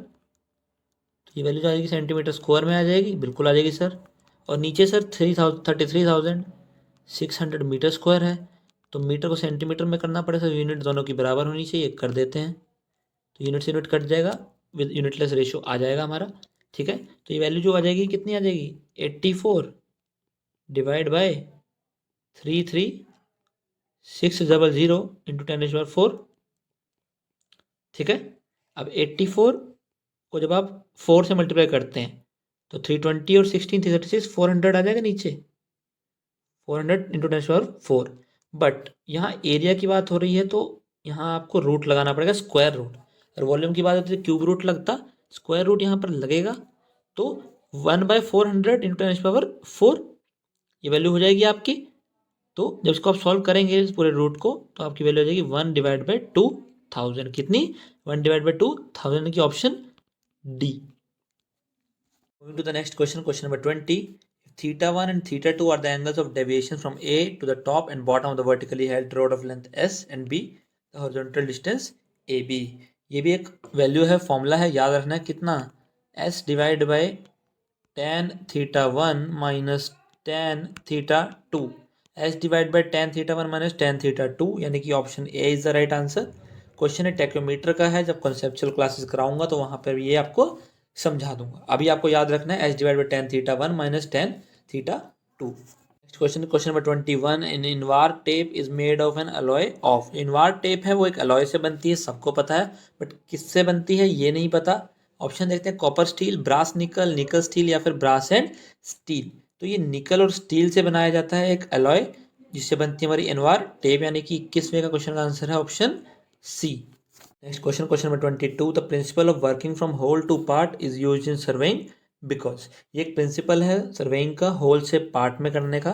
तो ये वैल्यू आ जाएगी सेंटीमीटर स्क्वायर में आ जाएगी, बिल्कुल आ जाएगी सर। और नीचे सर 33,600 मीटर स्क्वायर है, तो मीटर को सेंटीमीटर में करना पड़ेगा, यूनिट दोनों की बराबर होनी चाहिए, कर देते हैं, तो यूनिट से यूनिट कट जाएगा, विद यूनिटलेस रेशियो आ जाएगा हमारा। ठीक है, तो ये वैल्यू जो आ जाएगी कितनी आ जाएगी, 84 डिवाइड बाय 33,600 इंटू 10⁻⁴। ठीक है, अब 84 को जब आप 4 से मल्टीप्लाई करते हैं तो 320 और 16 336 400 आ जाएगा नीचे, 400 इंटू 10⁻⁴। बट यहाँ एरिया की बात हो रही है तो यहाँ आपको रूट लगाना पड़ेगा, स्क्वायर रूट। और वॉल्यूम की बात होती है क्यूब रूट लगता, स्क्वायर रूट यहाँ पर लगेगा, तो 1/400 इंटू 10⁻⁴ ये वैल्यू हो जाएगी आपकी। तो जब इसको आप सॉल्व करेंगे इस पूरे रूट को तो आपकी वैल्यू हो जाएगी 1/2000। कितनी, 1/2000 की option D. Moving to the next question, question number 20. If θ1 and θ2 are the angles of deviation from A to the top and bottom of the vertically held rod of length S and B, the horizontal distance AB. ये भी एक value है, formula है, याद रखना है कितना, S divide by tan θ1 minus tan θ2, S divide by tan θ1 minus tan θ2, यानी कि option A is the right answer. Question है टेक्योमीटर का है, जब कॉन्सेप्चुअल क्लासेस कराऊंगा तो वहां पर ये आपको समझा दूंगा। अभी आपको याद रखना है H divide by tan θ1 minus tan θ2। Next question, question number 21। In invar tape is made of an alloy of. Invar tape है वो एक अलॉय से बनती है, सबको पता है, बट किससे बनती है ये नहीं पता। ऑप्शन देखते हैं, कॉपर स्टील, ब्रास निकल, निकल स्टील, या फिर ब्रास एंड स्टील। तो ये निकल और स्टील से बनाया जाता है एक अलॉय, जिससे बनती है हमारी इनवार टेप, यानी कि 21वें का क्वेश्चन का आंसर है option C. Next question, question number 22। The principle of working from whole to part is used in surveying because. ये एक प्रिंसिपल है सर्वेइंग का, होल से पार्ट में करने का।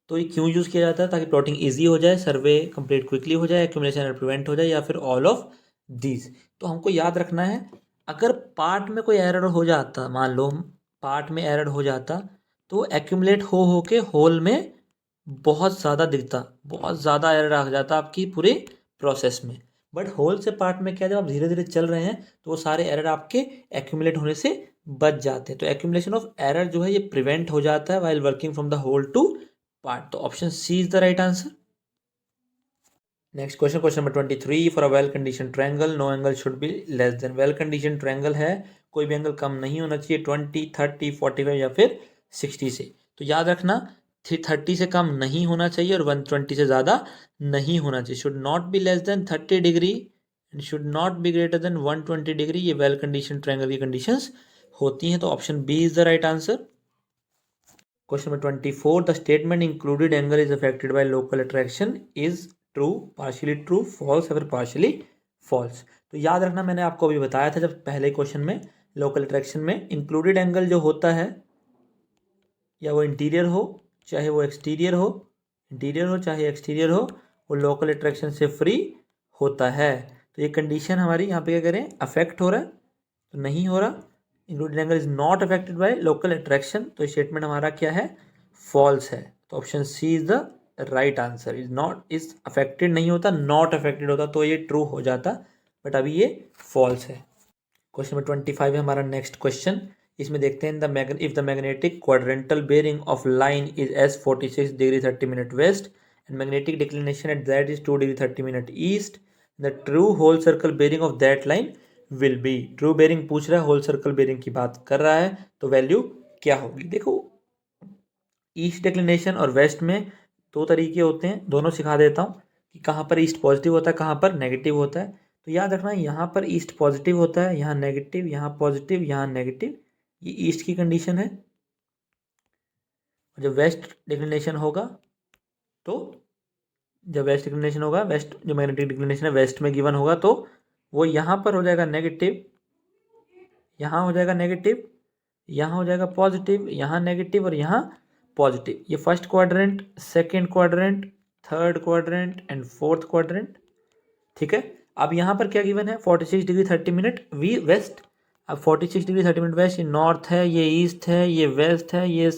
तो ये क्यों यूज़ किया जाता है, ताकि प्लॉटिंग इजी हो जाए, सर्वे कंप्लीट क्विकली हो जाए, एक्यूमुलेशन एरर प्रिवेंट हो जाए, या फिर ऑल ऑफ दीज। तो हमको याद रखना है, अगर पार्ट में कोई एरर हो जाता, मान लो पार्ट में एरर हो जाता, तो एक्यूमुलेट हो के होल में बहुत ज़्यादा दिखता, बहुत ज़्यादा एरर आ जाता आपकी पूरे प्रोसेस में। बट होल से पार्ट में क्या, जब आप धीरे धीरे चल रहे हैं तो वो सारे एरर आपके एक्यूमुलेट होने से बच जाते हैं। तो एक्यूमुलेशन ऑफ एरर जो है ये प्रिवेंट हो जाता है while working from the whole to part. तो option C is the right answer. Next question, question number 23। For a well condition triangle no angle should be less than. Well condition triangle है, कोई भी angle कम नहीं होना चाहिए 20, 30, 45 या फिर 60 से। तो याद रखना 30 से कम नहीं होना चाहिए और 120 से ज़्यादा नहीं होना चाहिए। Should not be less than 30 degree and should not be greater than 120 degree. ये वेल कंडीशन ट्रायंगल की कंडीशंस होती हैं। तो option B is the right answer. Question number 24। The statement included angle is affected by local attraction is true, partially true, false, या फिर partially false. तो याद रखना, मैंने आपको अभी बताया था जब पहले क्वेश्चन में, लोकल अट्रैक्शन में इंक्लूडेड एंगल जो होता है, या वो इंटीरियर हो चाहे वो एक्सटीरियर हो, इंटीरियर हो चाहे एक्सटीरियर हो, वो लोकल अट्रैक्शन से फ्री होता है। तो ये कंडीशन हमारी यहाँ पे क्या करें, अफेक्ट हो रहा है तो नहीं हो रहा। Included angle is not affected by local attraction, तो स्टेटमेंट हमारा क्या है, फॉल्स है। तो option C is the right answer. Is not, is affected नहीं होता, नॉट अफेक्टेड होता तो ये ट्रू हो जाता, बट अभी ये फॉल्स है। क्वेश्चन नंबर 25 है हमारा नेक्स्ट क्वेश्चन। इसमें देखते हैं, if the magnetic quadrantal bearing of line is S 46 degree 30 minute west and magnetic declination at that is 2 degree 30 minute east, the true whole circle bearing of that line will be. True bearing पूछ रहा है, whole circle bearing की बात कर रहा है, तो value क्या होगी। देखो, ईस्ट डिक्लिनेशन और वेस्ट में दो तरीके होते हैं, दोनों सिखा देता हूँ कि कहाँ पर ईस्ट पॉजिटिव होता है, कहाँ पर नेगेटिव होता है। तो याद रखना, यहाँ पर ईस्ट पॉजिटिव होता है, यहाँ नेगेटिव, यहाँ पॉजिटिव, यहाँ नेगेटिव, ये ईस्ट की कंडीशन है। जब वेस्ट डिक्लिनेशन होगा तो, जब वेस्ट डिक्लिनेशन होगा, वेस्ट जो मैग्नेटिक डिक्लिनेशन है वेस्ट में गिवन होगा, तो वो यहाँ पर हो जाएगा नेगेटिव, यहाँ हो जाएगा नेगेटिव, यहाँ हो जाएगा पॉजिटिव, यहाँ नेगेटिव और यहाँ पॉजिटिव। ये first quadrant, second quadrant, third quadrant and fourth quadrant. ठीक है, अब यहाँ पर क्या गिवन है, 46 डिग्री 30 मिनट वी वेस्ट। अब 46 डिग्री 30 मिनट वेस्ट, ये नॉर्थ है, ये ईस्ट है, ये वेस्ट है, ये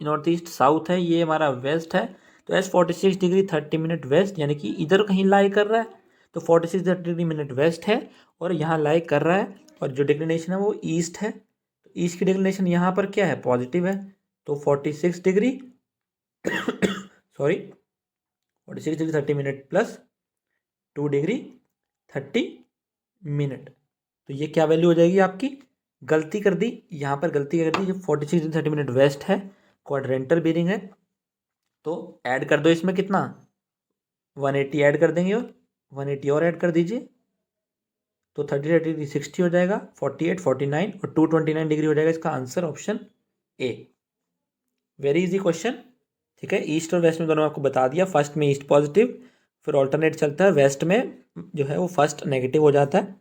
नॉर्थ ईस्ट साउथ है, ये हमारा वेस्ट है। तो एस 46 डिग्री 30 मिनट वेस्ट यानी कि इधर कहीं लाई कर रहा है, तो 46 डिग्री मिनट वेस्ट है और यहाँ लाई कर रहा है, और जो डिक्लिनेशन है वो ईस्ट है। तो ईस्ट की डिक्लिनेशन यहाँ पर क्या है, पॉजिटिव है। तो 46 degree sorry 46 degree 30 minute plus 2 degree 30 minute, तो ये क्या वैल्यू हो जाएगी आपकी, गलती कर दी यहाँ पर, गलती क्या कर दी, जब 46 डिग्री 30 मिनट वेस्ट है, क्वाड्रेंटल बीरिंग है, तो ऐड कर दो इसमें कितना, 180 ऐड कर देंगे, और 180 और ऐड कर दीजिए, तो 30 डिग्री 60 हो जाएगा, 48 49 और 229 डिग्री हो जाएगा। इसका answer option A. Very easy question. ठीक है, ईस्ट और वेस्ट में दोनों आपको बता दिया। फर्स्ट में ईस्ट पॉजिटिव, फिर ऑल्टरनेट चलता है, वेस्ट में जो है वो फर्स्ट नेगेटिव हो जाता है।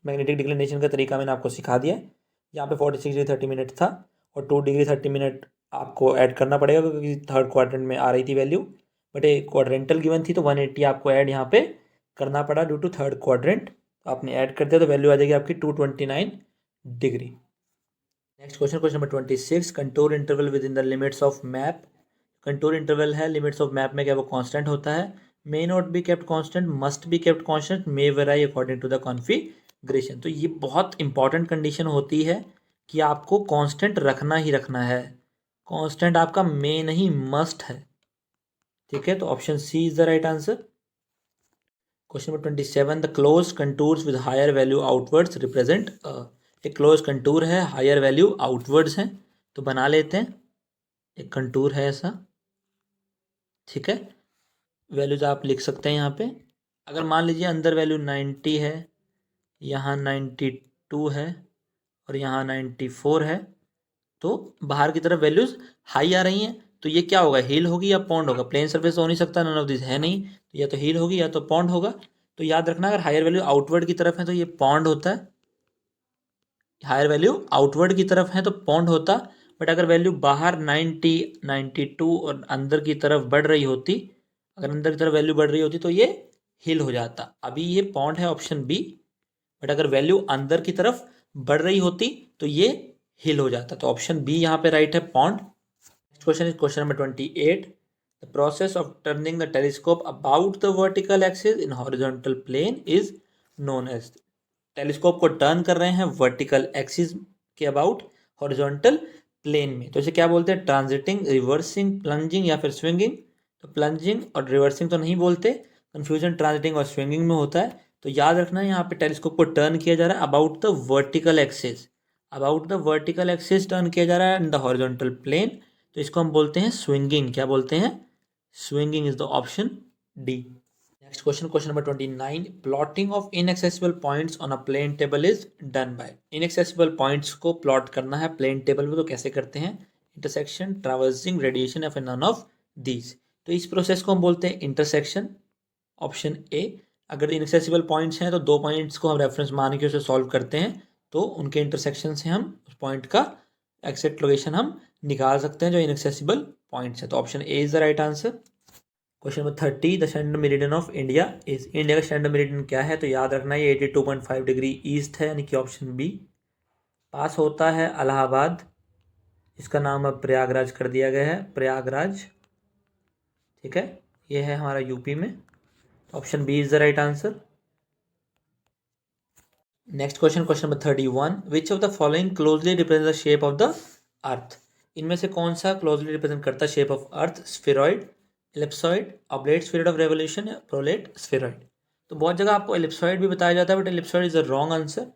मैग्नेटिक डिक्लिनेशन का तरीका मैंने आपको सिखा दिया है। यहाँ पे 46 डिग्री 30 मिनट था और 2 डिग्री 30 मिनट आपको ऐड करना पड़ेगा क्योंकि थर्ड क्वाड्रेंट में आ रही थी वैल्यू, बट एक क्वाड्रेंटल गिवन थी तो 180 आपको ऐड यहाँ पे करना पड़ा ड्यू टू थर्ड क्वाड्रेंट। आपने ऐड कर दिया तो वैल्यू आ जाएगी आपकी 229 degree. Next question, question number 26, contour interval with in the limits of map. Contour interval है, लिमिट्स ऑफ मैप में क्या वो कांस्टेंट होता है, may not be kept constant, must be kept constant, may वेराई according to the configuration. तो ये बहुत important condition होती है कि आपको कांस्टेंट रखना ही रखना है। कांस्टेंट आपका मे नहीं मस्ट है। ठीक है, तो option C is the right answer. Question number 27, the close contours with higher value outwards represent. एक क्लोज कंटूर है, हायर वैल्यू आउटवर्ड्स है, तो बना लेते हैं। एक कंटूर है ऐसा, ठीक है, वैल्यूज आप लिख सकते हैं यहाँ पे। अगर मान लीजिए अंदर वैल्यू 90 है, यहाँ 92 है और यहाँ 94 है, तो बाहर की तरफ वैल्यूज हाई आ रही हैं, तो ये क्या होगा, हील होगी या पॉन्ड होगा। प्लेन सर्फेस हो नहीं सकता, नन ऑफ दिस है नहीं, तो या तो हील होगी या तो पॉन्ड होगा। तो याद रखना, अगर हायर वैल्यू आउटवर्ड की तरफ है तो ये पॉन्ड होता है, हायर वैल्यू आउटवर्ड की तरफ है तो पॉन्ड होता। बट अगर वैल्यू बाहर 90 92 और अंदर की तरफ बढ़ रही होती, अगर अंदर की तरफ वैल्यू बढ़ रही होती तो ये हिल हो जाता। अभी ये पॉन्ड है, ऑप्शन बी, बट अगर वैल्यू अंदर की तरफ बढ़ रही होती तो ये हिल हो जाता, तो ऑप्शन बी यहाँ पे राइट है, pond. Next question is question number 28, the process of turning the telescope about the vertical axis in horizontal plane is known as. Telescope को टर्न कर रहे हैं वर्टिकल एक्सिस के अबाउट हॉरिजॉन्टल प्लेन में, तो इसे क्या बोलते हैं, ट्रांजिटिंग, रिवर्सिंग, प्लंजिंग या फिर स्विंगिंग। तो प्लंजिंग और रिवर्सिंग तो नहीं बोलते, कंफ्यूजन ट्रांजिटिंग और स्विंगिंग में होता है। तो याद रखना यहाँ पे टेलीस्कोप को टर्न किया जा रहा है about the vertical axis, about the vertical axis turn किया जा रहा है इन द हॉरिजॉन्टल प्लेन, तो इसको हम बोलते हैं स्विंगिंग। क्या बोलते हैं, swinging is the option D. Next question, question number 29, plotting of inaccessible points on a plane table is done by. Inaccessible points को प्लॉट करना है प्लेन टेबल में, तो कैसे करते हैं, इंटरसेक्शन, ट्रैवर्सिंग, रेडिएशन या फिर नन ऑफ दीज। तो इस प्रोसेस को हम बोलते हैं इंटरसेक्शन, ऑप्शन ए। अगर इनएक्सेसिबल पॉइंट्स हैं तो दो पॉइंट्स को हम रेफरेंस मान के उसे सॉल्व करते हैं, तो उनके इंटरसेक्शन से हम उस पॉइंट का एक्सेक्ट लोकेशन हम निकाल सकते हैं जो इनएक्सेसिबल पॉइंट्स है, तो option A is the right answer. Question number 30, the standard meridian of India is. India का स्टैंडर्ड मेरिडियन क्या है, तो याद रखना ये 82.5 डिग्री ईस्ट है, यानी कि ऑप्शन बी। पास होता है इलाहाबाद, इसका नाम अब प्रयागराज कर दिया गया है, प्रयागराज। ठीक है, ये है हमारा यूपी में, option B is the right answer. Next question, question number 31, which of the following closely represent the shape of the earth. इनमें से कौन सा क्लोजली रिप्रेजेंट करता है shape of earth, spheroid, ellipsoid, oblate spheroid of revolution या prolate spheroid. तो बहुत जगह आपको एलिप्सॉइड भी बताया जाता है, but ellipsoid is the wrong answer.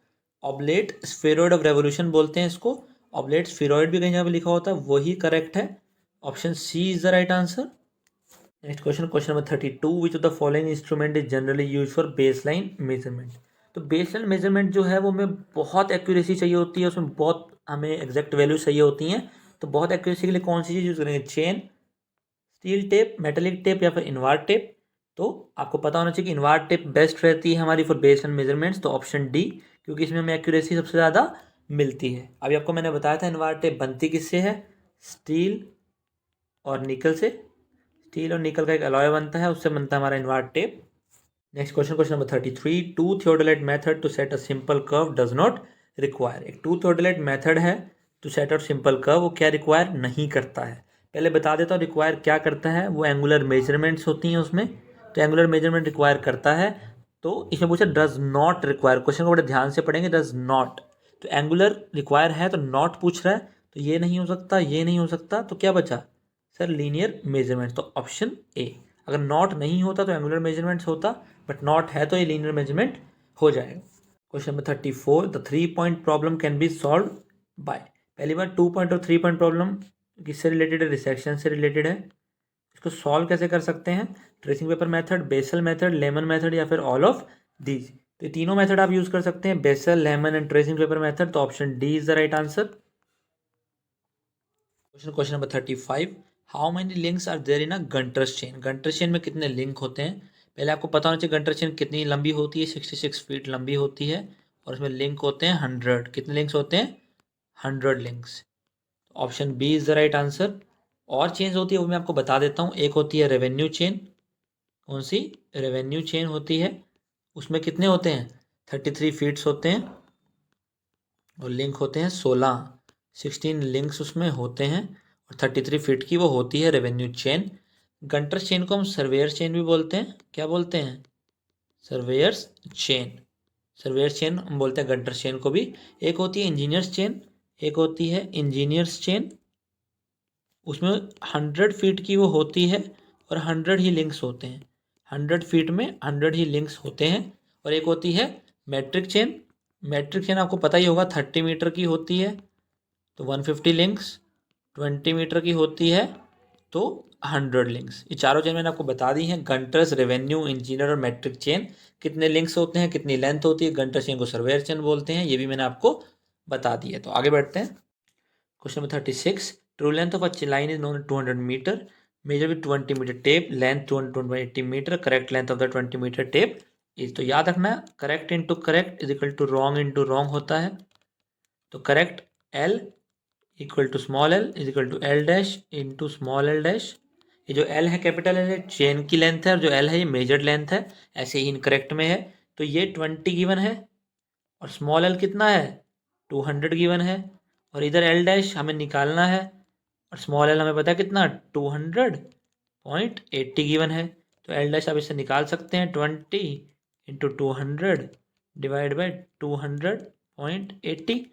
Oblate spheroid of revolution बोलते हैं इसको, ऑब्लेट स्फेरॉइड भी कहीं जगह पे लिखा होता है, वही करेक्ट है, option C is the right answer. Next question, question number 32, which of the following instrument is generally use for base line measurement. तो बेस लाइन मेजरमेंट जो है वो हमें बहुत एक्यूरेसी चाहिए होती है, उसमें बहुत हमें एग्जैक्ट वैल्यू चाहिए होती हैं, तो बहुत एक्यूरेसी के लिए कौन सी चीज़ यूज़ करेंगे, chain, steel tape, metallic tape या फिर इनवार टेप। तो आपको पता होना चाहिए कि इनवार टेप बेस्ट रहती है हमारी फॉर बेस एंड मेजरमेंट्स, तो ऑप्शन डी, क्योंकि इसमें हमें एक्यूरेसी सबसे ज़्यादा मिलती है। अभी आपको मैंने बताया था इनवार टेप बनती किससे है, स्टील और निकल से, स्टील और निकल का एक अलॉय बनता है, उससे बनता है हमारा invar tape. Next question number 33, two theodolite method to set a simple curve does not require. एक टू थियोडोलाइट मेथड है to set out simple curve, वो क्या रिक्वायर नहीं करता है। पहले बता देता हूँ रिक्वायर क्या करता है। वो एंगुलर मेजरमेंट्स होती हैं उसमें, तो एंगुलर मेजरमेंट रिक्वायर करता है। तो इसमें पूछा डज नॉट रिक्वायर, क्वेश्चन को बड़े ध्यान से पढ़ेंगे। डज नॉट, तो एंगुलर रिक्वायर है तो नॉट पूछ रहा है, तो ये नहीं हो सकता, ये नहीं हो सकता, तो क्या बचा सर लीनियर मेजरमेंट, तो ऑप्शन ए। अगर नॉट नहीं होता तो एंगुलर मेजरमेंट्स होता, बट नॉट है तो ये लीनियर मेजरमेंट हो जाएगा। Question number 34, the 3 point problem can be solve by. पहली बार 2 पॉइंट और 3 पॉइंट प्रॉब्लम किससे रिलेटेड है, रिसेक्शन से रिलेटेड है। इसको सॉल्व कैसे कर सकते हैं, tracing paper method, Bessel method, Lehmann method, या फिर ऑल ऑफ दीज। तो ये तीनों मेथड आप यूज कर सकते हैं, Bessel, Lehmann and tracing paper method. तो option D is the right answer. Question number 35, how many links are there in a Gunter's chain. Gunter's chain में कितने लिंक होते हैं। पहले आपको पता होना चाहिए गंटर्स चेन कितनी लंबी होती है, 66 फीट लंबी होती है, और उसमें लिंक होते हैं 100। कितने लिंक्स होते हैं, 100 links. Option B is the right answer. और चेन्स होती है वो मैं आपको बता देता हूँ। एक होती है रेवेन्यू चेन, कौन सी, रेवेन्यू चेन होती है, उसमें कितने होते हैं, 33 फीट्स होते हैं, और लिंक होते हैं 16 लिंक्स उसमें होते हैं, और 33 फीट की वो होती है रेवेन्यू चेन। गंटर चेन को हम सर्वेयर चेन भी बोलते हैं, क्या बोलते हैं, सर्वेयर्स चेन। सर्वेयर्स चेन हम बोलते हैं गंटर चेन को भी। एक होती है इंजीनियर्स चेन, एक होती है इंजीनियर्स चेन, उसमें 100 फीट की वो होती है, और 100 ही लिंक्स होते हैं। 100 फीट में 100 ही लिंक्स होते हैं। और एक होती है मैट्रिक चेन। मैट्रिक चेन आपको पता ही होगा 30 मीटर की होती है, तो 150 लिंक्स। 20 मीटर की होती है तो 100 लिंक्स। ये चारों चेन मैंने आपको बता दी हैं, गंटर्स, रेवेन्यू, इंजीनियर और मैट्रिक चेन। कितने लिंक्स होते हैं, कितनी लेंथ होती है, गंटर चेन को सर्वेयर चेन बोलते हैं, ये भी मैंने आपको बता दी है। तो आगे बढ़ते हैं। Question number 36, true length of a line is known 200 metre, measure with 20 metre tape, length 280 metre, correct length of the 20 metre tape is. तो याद रखना correct into correct is equal to wrong into wrong होता है। तो correct L equal to small L is equal to L dash into small L dash. ये जो L है capital L है, चेन की लेंथ है, और जो एल है ये मेजर्ड लेंथ है। ऐसे ही इनकरेक्ट में है, तो ये 20 गिवन है, और स्मॉल एल कितना है, 200 गिवन है, और इधर एल डैश हमें निकालना है, और स्मॉल एल हमें पता है कितना, 200.80 गिवन है। तो एल डैश आप इससे निकाल सकते हैं, 20 इंटू 200 डिवाइड बाई 200.80।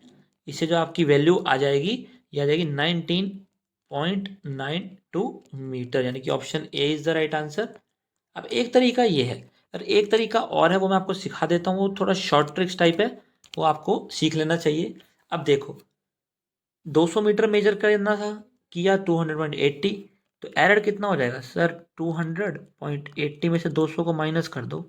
इससे जो आपकी वैल्यू आ जाएगी, ये आ जाएगी 19.92 मीटर, यानी कि option A is the right answer. अब एक तरीका ये है, और एक तरीका और है, वो मैं आपको सिखा देता हूँ। वो थोड़ा शॉर्ट ट्रिक्स टाइप है, वो आपको सीख लेना चाहिए। अब देखो 200 मीटर मेजर करना था, किया 200.80, तो एरर कितना हो जाएगा सर, 200.80 में से 200 को माइनस कर दो,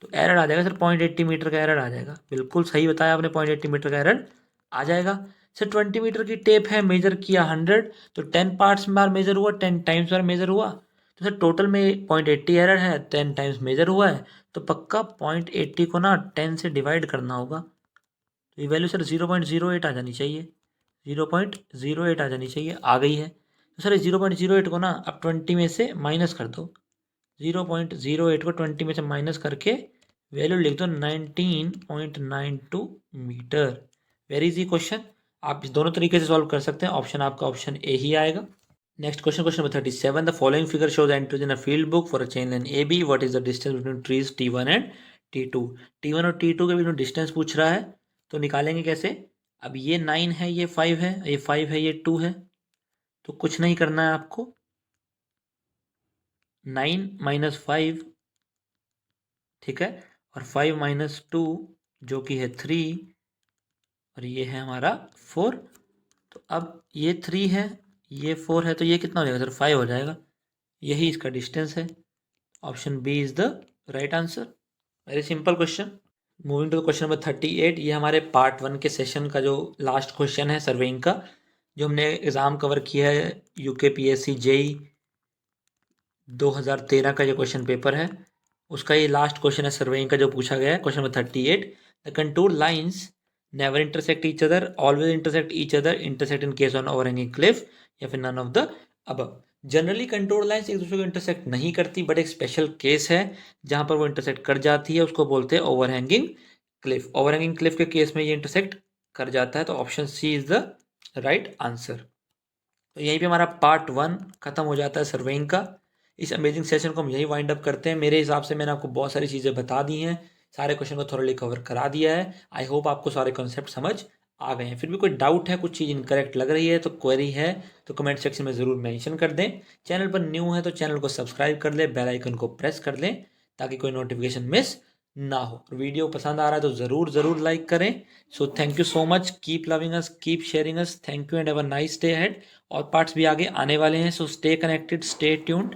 तो एरर आ जाएगा सर 0.80 मीटर का एरर आ जाएगा। बिल्कुल सही बताया आपने, 0.80 मीटर का एरर आ जाएगा। सर 20 मीटर की टेप है, मेजर किया 100, तो 10 पार्ट्स बार मेजर हुआ, 10 टाइम्स बार मेजर हुआ, तो सर टोटल में 0.80 एरर है, 10 टाइम्स मेजर हुआ है, तो पक्का 0.80 को ना 10 से डिवाइड करना होगा। तो ये वैल्यू सर 0.08 आ जानी चाहिए, 0.08 आ जानी चाहिए, आ गई है। तो सर 0.08 को ना अब 20 में से माइनस कर दो, 0.08 को 20 में से माइनस करके वैल्यू लिख दो 19.92 मीटर। वेरी इजी क्वेश्चन, आप इस दोनों तरीके से सॉल्व कर सकते हैं। ऑप्शन आपका ऑप्शन ए ही आएगा। Next question number 37, the following figure shows entries in a field book for a chain line A B, what is the distance between trees T1 and T2। T1 और T2 के बीच में distance पूछ रहा है, तो निकालेंगे कैसे। अब ये 9 है, ये 5 है, ये 5 है, ये 2 है, तो कुछ नहीं करना है आपको, 9 माइनस 5, ठीक है, और 5 माइनस 2 जो कि है 3, और ये है हमारा 4। तो अब ये 3 है, ये 4 है, तो ये कितना हो जाएगा सर, 5 हो जाएगा। यही इसका डिस्टेंस है। Option B is the right answer. Very simple question. Moving to question number 38, ये हमारे पार्ट 1 के सेशन का जो लास्ट क्वेश्चन है सर्वेइंग का, जो हमने एग्ज़ाम कवर किया है UKPSC JEE 2013 का जो क्वेश्चन पेपर है, उसका ये लास्ट क्वेश्चन है सर्वेइंग का जो पूछा गया है। Question number 38, the contour lines never intersect each other, always intersect each other, intersect in case on overhanging cliff, या फिर none of the above. Generally control lines एक दूसरे को इंटरसेक्ट नहीं करती, बट एक स्पेशल केस है जहां पर वो इंटरसेक्ट कर जाती है, उसको बोलते हैं ओवरहैंगिंग क्लिफ। ओवरहैंगिंग क्लिफ के केस में ये इंटरसेक्ट कर जाता है, तो option C is the right answer. तो यहीं पे हमारा पार्ट 1 खत्म हो जाता है सर्वेइंग का। इस अमेजिंग सेशन को हम यही वाइंड अप करते हैं। मेरे हिसाब से मैंने आपको बहुत सारी चीज़ें बता दी हैं, सारे क्वेश्चन को थोड़ा कवर करा दिया है। आई होप आपको सारे कॉन्सेप्ट समझ आ गए हैं। फिर भी कोई डाउट है, कुछ चीज़ इनकरेक्ट लग रही है, तो क्वेरी है तो कमेंट सेक्शन में ज़रूर मेंशन कर दें। चैनल पर न्यू है तो चैनल को सब्सक्राइब कर लें, बेल आइकन को प्रेस कर लें ताकि कोई नोटिफिकेशन मिस ना हो। वीडियो पसंद आ रहा है तो ज़रूर ज़रूर लाइक करें। So thank you so much, keep loving us, keep sharing us, thank you and have a nice day ahead. और पार्ट्स भी आगे आने वाले हैं, so stay connected, stay tuned.